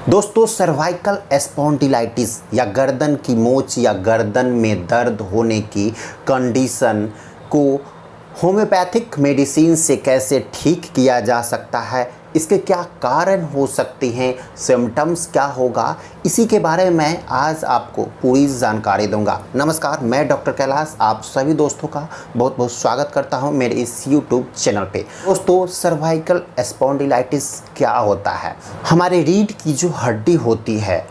दोस्तों cervical spondylitis या गर्दन की मोच या गर्दन में दर्द होने की कंडीशन को होम्योपैथिक मेडिसिन से कैसे ठीक किया जा सकता है, इसके क्या कारण हो सकते हैं, सिम्टम्स क्या होगा, इसी के बारे में आज आपको पूरी जानकारी दूंगा। नमस्कार, मैं डॉक्टर कैलाश आप सभी दोस्तों का बहुत बहुत स्वागत करता हूं मेरे इस यूट्यूब चैनल पे। दोस्तों सर्वाइकल स्पॉन्डिलाइटिस क्या होता है? हमारे रीढ़ की जो हड्डी होती है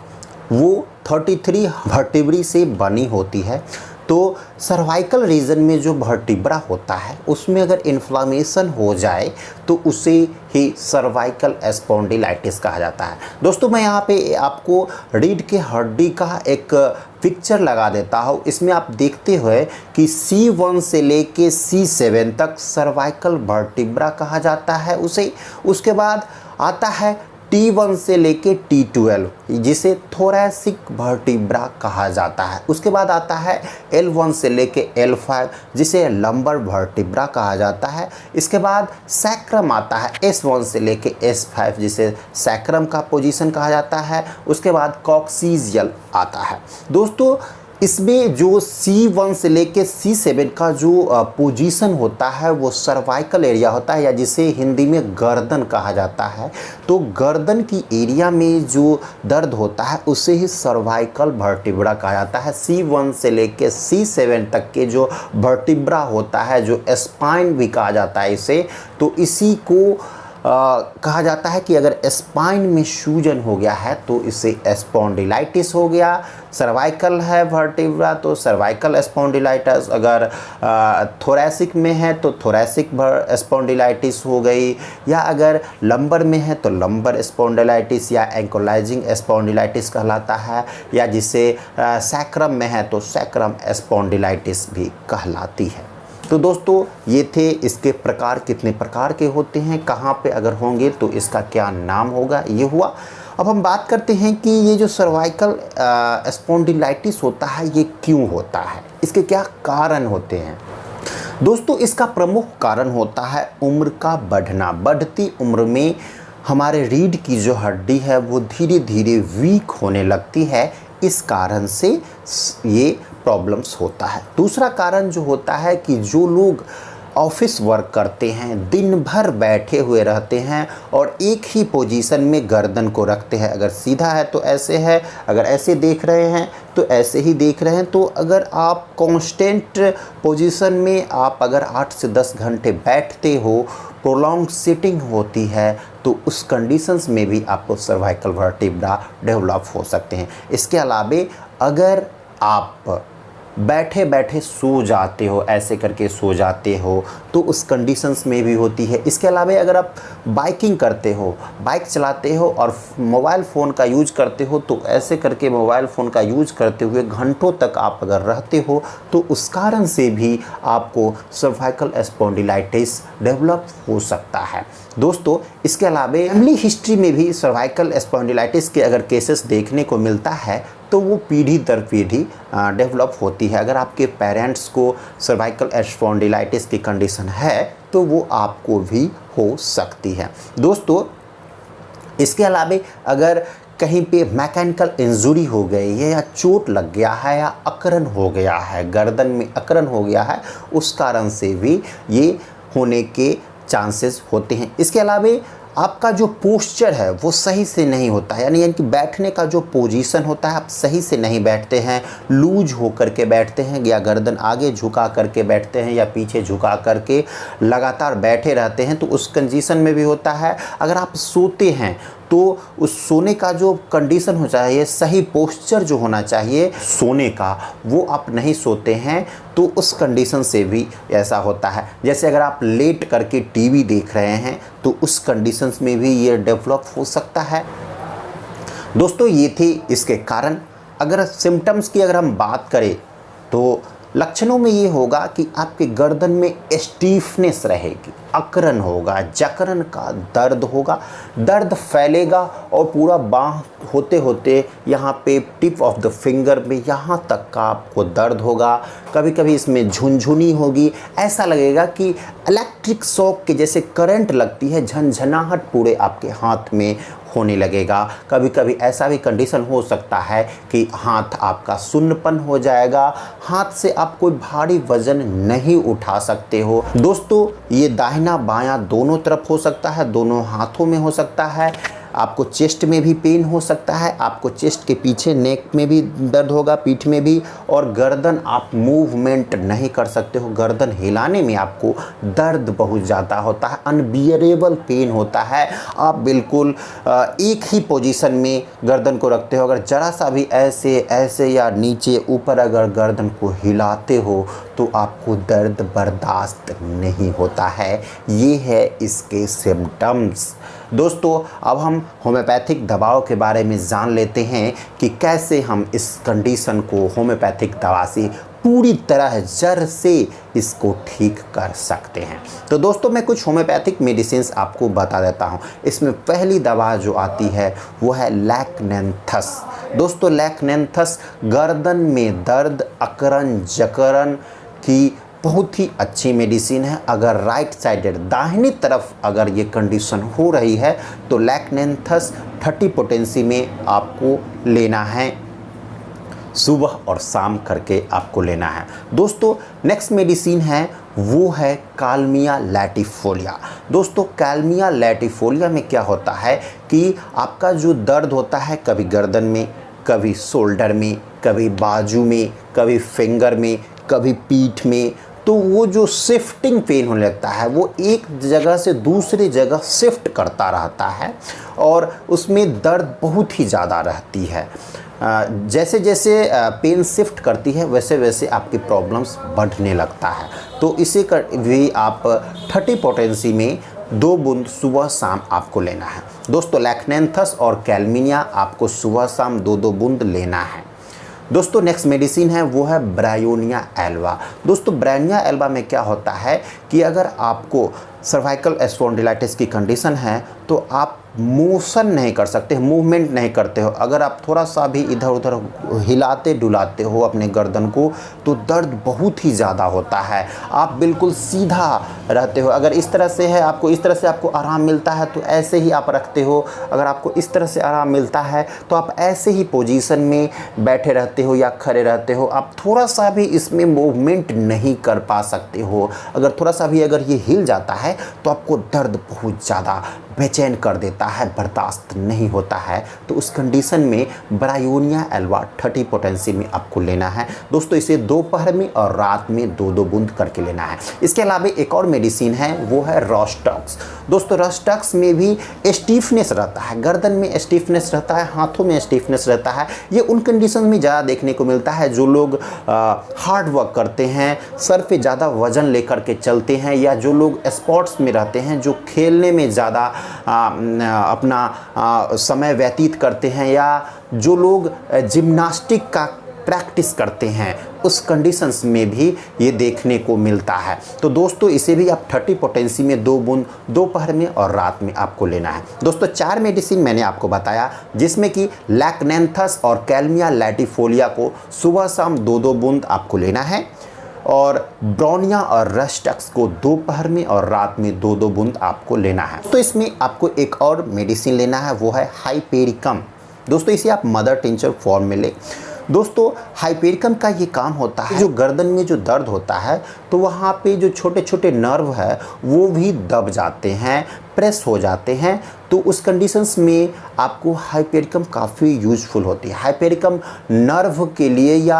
वो 33 वर्टिब्री से बनी होती है। तो सर्वाइकल रीजन में जो वर्टिब्रा होता है उसमें अगर इन्फ्लामेशन हो जाए तो उसे ही सर्वाइकल स्पॉन्डिलाइटिस कहा जाता है। दोस्तों मैं यहाँ पे आपको रीढ़ के हड्डी का एक पिक्चर लगा देता हूँ। इसमें आप देखते हुए कि C1 से लेके C7 तक सर्वाइकल वर्टिब्रा कहा जाता है उसे। उसके बाद आता है T1 से लेके T12 जिसे थोरैसिक वर्टिब्रा कहा जाता है। उसके बाद आता है L1 से लेके L5 जिसे लंबर वर्टिब्रा कहा जाता है। इसके बाद सैक्रम आता है S1 से लेके S5 जिसे सैक्रम का पोजीशन कहा जाता है। उसके बाद कॉक्सीजियल आता है। दोस्तों इसमें जो C1 से लेके C7 का जो पोजीशन होता है वो सर्वाइकल एरिया होता है या जिसे हिंदी में गर्दन कहा जाता है। तो गर्दन की एरिया में जो दर्द होता है उसे ही सर्वाइकल वर्टिब्रा कहा जाता है। C1 से लेके C7 तक के जो वर्टिब्रा होता है, जो स्पाइन भी कहा जाता है इसे, तो इसी को कहा जाता है कि अगर स्पाइन में सूजन हो गया है तो इसे स्पॉन्डिलाइटिस हो गया। सर्वाइकल है वर्टिब्रा तो सर्वाइकल स्पॉन्डिलाइटिस, अगर थोरैसिक में है तो थोरैसिक स्पॉन्डिलाइटिस हो गई, या अगर लंबर में है तो लंबर स्पॉन्डिलाइटिस या एंकोलाइजिंग स्पॉन्डिलाइटिस कहलाता है, या जिसे सैक्रम में है तो सैक्रम स्पॉन्डिलाइटिस भी कहलाती है। तो दोस्तों ये थे इसके प्रकार, कितने प्रकार के होते हैं, कहाँ पे अगर होंगे तो इसका क्या नाम होगा, ये हुआ। अब हम बात करते हैं कि ये जो सर्वाइकल स्पॉन्डिलाइटिस होता है ये क्यों होता है, इसके क्या कारण होते हैं। दोस्तों इसका प्रमुख कारण होता है उम्र का बढ़ना। बढ़ती उम्र में हमारे रीढ़ की जो हड्डी है वो धीरे धीरे वीक होने लगती है, इस कारण से ये प्रॉब्लम्स होता है। दूसरा कारण जो होता है कि जो लोग ऑफिस वर्क करते हैं, दिन भर बैठे हुए रहते हैं और एक ही पोजीशन में गर्दन को रखते हैं, अगर सीधा है तो ऐसे है, अगर ऐसे देख रहे हैं तो ऐसे ही देख रहे हैं। तो अगर आप कांस्टेंट पोजीशन में आप अगर 8 से 10 घंटे बैठते हो, प्रोलॉन्ग सिटिंग होती है, तो उस कंडीशंस में भी आपको सर्वाइकल वर्टिब्रा डेवलप हो सकते हैं। इसके अलावा अगर आप बैठे बैठे सो जाते हो, ऐसे करके सो जाते हो, तो उस कंडीशंस में भी होती है। इसके अलावा अगर आप बाइकिंग करते हो, बाइक चलाते हो और मोबाइल फ़ोन का यूज करते हो, तो ऐसे करके मोबाइल फ़ोन का यूज करते हुए घंटों तक आप अगर रहते हो तो उस कारण से भी आपको सर्वाइकल स्पॉन्डिलाइटिस डेवलप हो सकता है। दोस्तों इसके अलावा फैमिली हिस्ट्री में भी सर्वाइकल स्पॉन्डिलाइटिस के अगर केसेस देखने को मिलता है तो वो पीढ़ी दर पीढ़ी डेवलप होती है। अगर आपके पेरेंट्स को सर्वाइकल स्पॉन्डिलाइटिस की कंडीशन है तो वो आपको भी हो सकती है। दोस्तों इसके अलावा अगर कहीं पे मैकेनिकल इंजरी हो गई है या चोट लग गया है या अकरन हो गया है, गर्दन में अकरन हो गया है, उस कारण से भी ये होने के चांसेस होते हैं। इसके अलावा आपका जो पोस्चर है वो सही से नहीं होता है, यानी कि बैठने का जो पोजीशन होता है आप सही से नहीं बैठते हैं, लूज होकर के बैठते हैं, या गर्दन आगे झुका करके बैठते हैं या पीछे झुका करके लगातार बैठे रहते हैं, तो उस कंडीशन में भी होता है। अगर आप सोते हैं तो उस सोने का जो कंडीशन हो चाहिए, सही पोस्चर जो होना चाहिए सोने का, वो आप नहीं सोते हैं, तो उस कंडीशन से भी ऐसा होता है। जैसे अगर आप लेट करके टीवी देख रहे हैं तो उस कंडीशंस में भी ये डेवलप हो सकता है। दोस्तों ये थे इसके कारण। अगर सिम्टम्स की अगर हम बात करें तो लक्षणों में ये होगा कि आपके गर्दन में स्टीफनेस रहेगी, अकरन होगा, जकरन का दर्द होगा, दर्द फैलेगा और पूरा बाँह होते होते यहाँ पे टिप ऑफ द फिंगर में यहाँ तक का आपको दर्द होगा। कभी कभी इसमें झुनझुनी होगी, ऐसा लगेगा कि इलेक्ट्रिक शॉक के जैसे करंट लगती है, झनझनाहट पूरे आपके हाथ में होने लगेगा। कभी कभी ऐसा भी कंडीशन हो सकता है कि हाथ आपका सुन्नपन हो जाएगा, हाथ से आप कोई भारी वजन नहीं उठा सकते हो। दोस्तों ये दाहिना बायां दोनों तरफ हो सकता है, दोनों हाथों में हो सकता है। आपको चेस्ट में भी पेन हो सकता है, आपको चेस्ट के पीछे नेक में भी दर्द होगा, पीठ में भी, और गर्दन आप मूवमेंट नहीं कर सकते हो। गर्दन हिलाने में आपको दर्द बहुत ज़्यादा होता है, अनबियरेबल पेन होता है। आप बिल्कुल एक ही पोजीशन में गर्दन को रखते हो, अगर ज़रा सा भी ऐसे ऐसे या नीचे ऊपर अगर गर्दन को हिलाते हो तो आपको दर्द बर्दाश्त नहीं होता है। ये है इसके सिम्टम्स। दोस्तों अब हम होम्योपैथिक दवाओं के बारे में जान लेते हैं कि कैसे हम इस कंडीशन को होम्योपैथिक दवा से पूरी तरह जड़ से इसको ठीक कर सकते हैं। तो दोस्तों मैं कुछ होम्योपैथिक मेडिसिन्स आपको बता देता हूं। इसमें पहली दवा जो आती है वो है लैक्नेंथस। दोस्तों लैक्नेंथस गर्दन में दर्द, अकड़न जकड़न की बहुत ही अच्छी मेडिसिन है। अगर राइट साइडेड दाहिनी तरफ अगर ये कंडीशन हो रही है तो लैक्नेंथस 30 पोटेंसी में आपको लेना है, सुबह और शाम करके आपको लेना है। दोस्तों नेक्स्ट मेडिसिन है वो है कालमिया लैटिफोलिया। दोस्तों कालमिया लैटिफोलिया में क्या होता है कि आपका जो दर्द होता है कभी गर्दन में, कभी शोल्डर में, कभी बाजू में, कभी फिंगर में, कभी पीठ में, तो वो जो शिफ्टिंग पेन होने लगता है वो एक जगह से दूसरी जगह शिफ्ट करता रहता है और उसमें दर्द बहुत ही ज़्यादा रहती है। जैसे जैसे पेन शिफ्ट करती है वैसे वैसे आपकी प्रॉब्लम्स बढ़ने लगता है। तो इसे भी आप 30 पोटेंसी में 2 बूंद सुबह शाम आपको लेना है। दोस्तों लैक्नेंथस और कैलमिनिया आपको सुबह शाम 2-2 बूंद लेना है। दोस्तों नेक्स्ट मेडिसिन है वो है ब्रायोनिया एल्बा। दोस्तों ब्रायोनिया एल्बा में क्या होता है कि अगर आपको सर्वाइकल स्पॉन्डिलाइटिस की कंडीशन है तो आप मोशन नहीं कर सकते, मूवमेंट नहीं करते हो। अगर आप थोड़ा सा भी इधर उधर हिलाते डुलाते हो अपने गर्दन को तो दर्द बहुत ही ज़्यादा होता है। आप बिल्कुल सीधा रहते हो। अगर इस तरह से है, आपको इस तरह से आपको आराम मिलता है तो ऐसे ही आप रखते हो। अगर आपको इस तरह से आराम मिलता है तो आप ऐसे ही पोजीशन में बैठे रहते हो या खड़े रहते हो। आप थोड़ा सा भी इसमें मूवमेंट नहीं कर पा सकते हो। अगर थोड़ा सा भी अगर ये हिल जाता है तो आपको दर्द बहुत ज़्यादा बेचैन कर देता है, बर्दाश्त नहीं होता है। तो उस कंडीशन में ब्रायोनिया एल्बा 30 पोटेंसी में आपको लेना है। दोस्तों इसे दोपहर में और रात में 2-2 बूंद करके लेना है। इसके अलावा एक और मेडिसिन है वो है रोस्टॉक्स। दोस्तों रोस्टॉक्स में भी स्टीफनेस रहता है, गर्दन में स्टीफनेस रहता है, हाथों में स्टीफनेस रहता है। ये उन कंडीशन में ज़्यादा देखने को मिलता है जो लोग हार्ड वर्क करते हैं, सर पे ज़्यादा वजन लेकर के चलते हैं, या जो लोग स्पोर्ट्स में रहते हैं, जो खेलने में ज़्यादा अपना समय व्यतीत करते हैं, या जो लोग जिम्नास्टिक का प्रैक्टिस करते हैं, उस कंडीशंस में भी ये देखने को मिलता है। तो दोस्तों इसे भी आप 30 पोटेंसी में 2 बूंद दोपहर में और रात में आपको लेना है। दोस्तों 4 मेडिसिन मैंने आपको बताया जिसमें कि लैक्नेंथस और कैलमिया लैटिफोलिया को सुबह शाम 2-2 बूंद आपको लेना है, और ब्रोनिया और रोस्टॉक्स को दोपहर में और रात में 2-2 बूंद आपको लेना है। तो इसमें आपको एक और मेडिसिन लेना है वो है हाइपेरिकम। दोस्तों इसे आप मदर टिंचर फॉर्म में लें। दोस्तों हाइपेरिकम का ये काम होता है, जो गर्दन में जो दर्द होता है तो वहाँ पे जो छोटे छोटे नर्व है वो भी दब जाते हैं, प्रेस हो जाते हैं। तो उस कंडीशंस में आपको हाइपेरिकम काफ़ी यूज़फुल होती है। हाइपेरिकम नर्व के लिए, या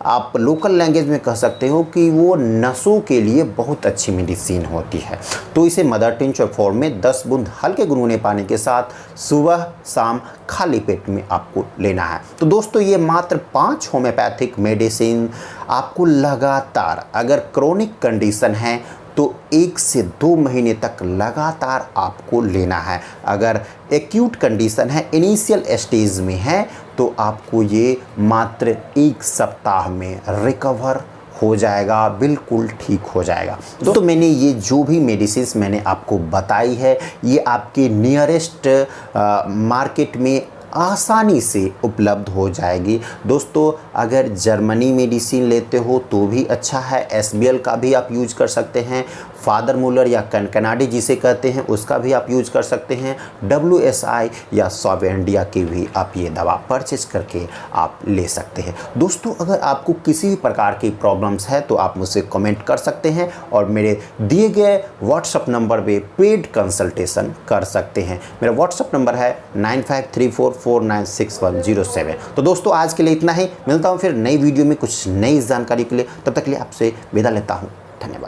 आप लोकल लैंग्वेज में कह सकते हो कि वो नसों के लिए बहुत अच्छी मेडिसिन होती है। तो इसे मदर टिंचर फॉर्म में 10 बूंद हल्के गुनगुने पानी के साथ सुबह शाम खाली पेट में आपको लेना है। तो दोस्तों ये मात्र 5 होम्योपैथिक मेडिसिन आपको लगातार, अगर क्रोनिक कंडीशन है तो 1 से 2 महीने तक लगातार आपको लेना है। अगर एक्यूट कंडीशन है, इनिशियल स्टेज में है, तो आपको ये मात्र 1 सप्ताह में रिकवर हो जाएगा, बिल्कुल ठीक हो जाएगा। तो मैंने ये जो भी मेडिसिन्स मैंने आपको बताई है ये आपके नियरेस्ट मार्केट में आसानी से उपलब्ध हो जाएगी। दोस्तों अगर जर्मनी मेडिसिन लेते हो तो भी अच्छा है, SBL का भी आप यूज कर सकते हैं, फादरमूलर या कनाडी जिसे कहते हैं उसका भी आप यूज कर सकते हैं। WSI या सॉवेंडिया की भी आप ये दवा परचेज करके आप ले सकते हैं। दोस्तों अगर आपको किसी भी प्रकार की प्रॉब्लम्स है तो आप मुझसे कमेंट कर सकते हैं और मेरे दिए गए व्हाट्सएप नंबर पे पेड कंसल्टेशन कर सकते हैं। मेरा व्हाट्सएप नंबर है 9534496107। तो दोस्तों आज के लिए इतना ही, मिलता हूँ फिर नई वीडियो में कुछ नई जानकारी के लिए। तब तक के लिए आपसे विदा लेता हूँ, धन्यवाद।